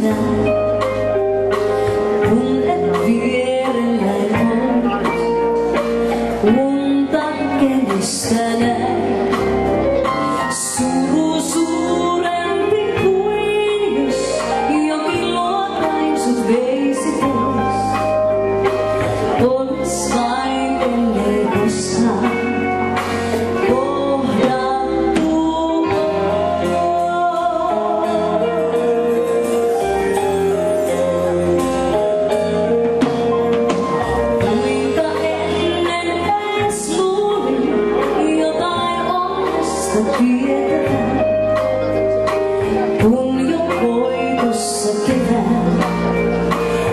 yksinään, kun et vierelläni ollut. Unta kenistä näin, suru suurempi kuin jos jokin luotain sut veisi pois. Olis vain ellei koskaan kun jo koitossa kevään,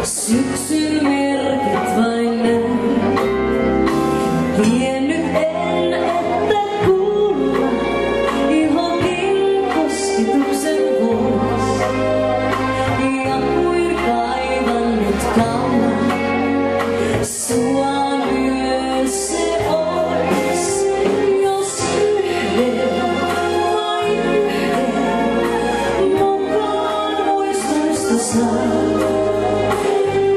syksyn merkit vain näin. Tiennyt en, että kuulla johonkin kosketuksen vois. Ja kuin kaivan nyt kauan, sua myös se ois, jos yhden.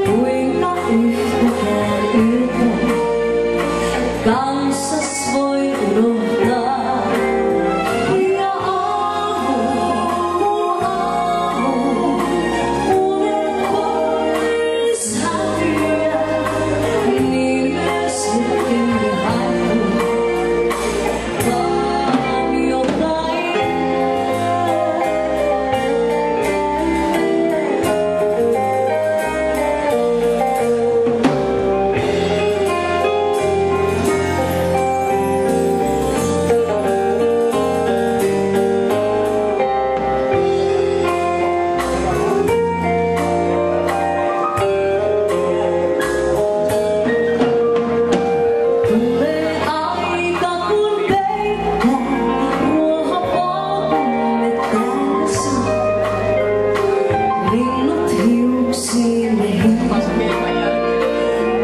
Kuinka yhtäkään yötä kanssas voi unohtaa. Ja aamu, unet pois häviää, niin myös hetkemme haihtuu, vaan jotain.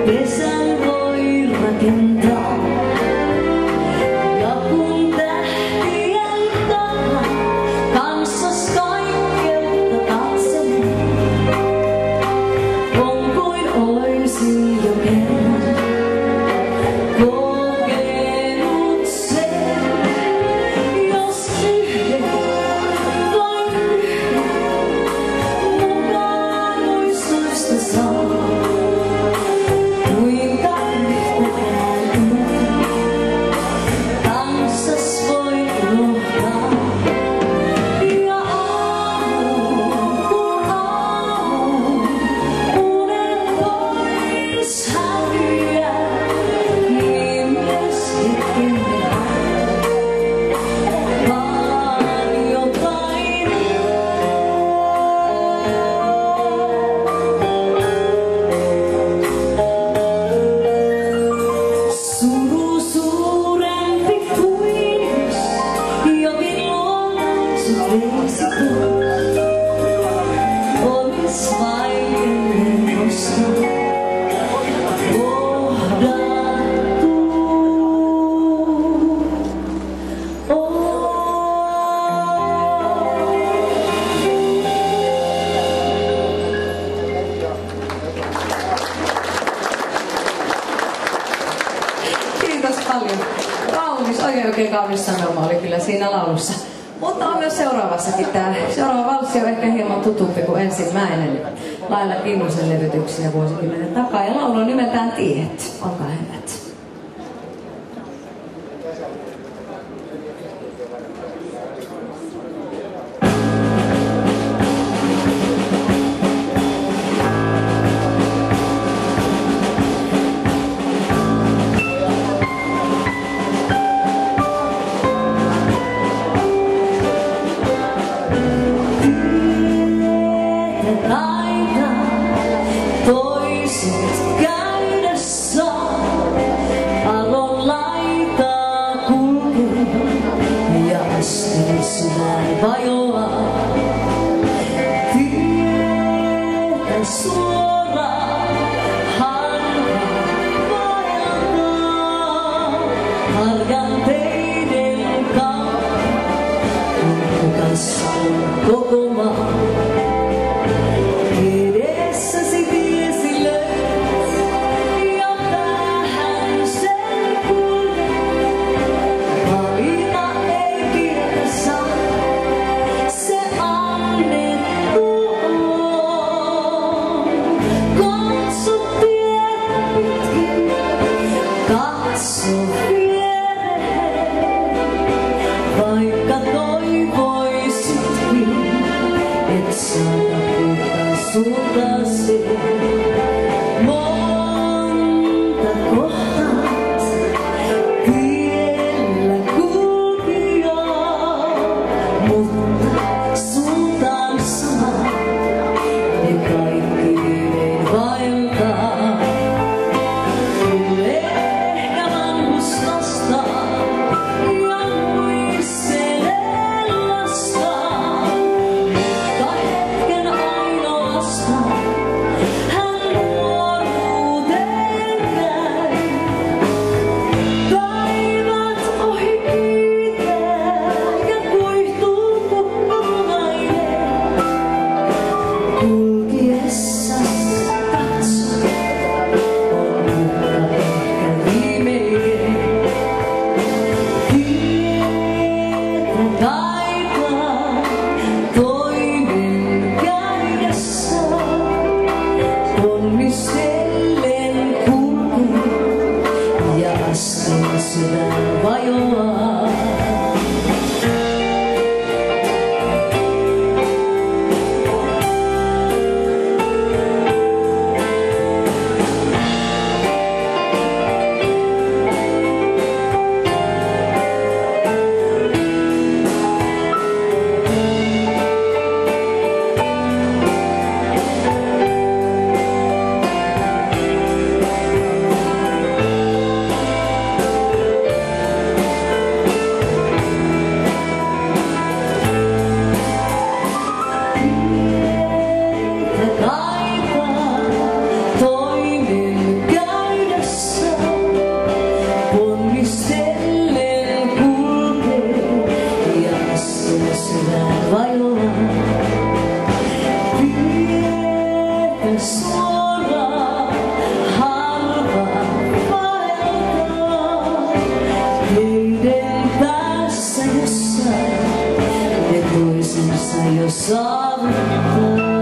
Pesän voi rakentaa, ja kun tähtien takaa kanssas kaikkeutta katselen, on kuin oisin jo kerran kokenut sen, jos yhden, vain yhden, mukaan muistoista saa. Olis vain ennen koskaan kohdattu. Kiitos paljon. Kaunis, oikein kaunis sanoma oli kyllä siinä laulussa. Mutta on myös seuraavassakin tää. Seuraava valssi on ehkä hieman tutumpi kuin ensimmäinen. Laila Kinnusen levytyksiä vuosikymmenen takaa. Ja laulu on nimeltään Tiedät. Olkaa hyvät. Toiset käydessä saada puhtaa suuntasi. Monta kohtaa tiellä kulki jo, mutta suuntaan sama. Ne kaikki viimein vaeltaa. Ehkä vanhus vastaa ja muistelee lastaan. Mutta hetken ainoasta hän nuoruuteen käy. Taivaat ohi kiitää ja kuihtuu kukkunainen. Kulkiessa katso, on hukka ehkä viimeinen. Tietä kaipaa toinen käydessä. Ponnistellen kulkee ja askel sydän vajoaa. Kaipaa toinen käydessä, ponnistellen kulkee ja askel sydän vajoaa. Tietä suoraan harva vaeltaa, teiden päässä jossain ne toisensa jo saavuttaa.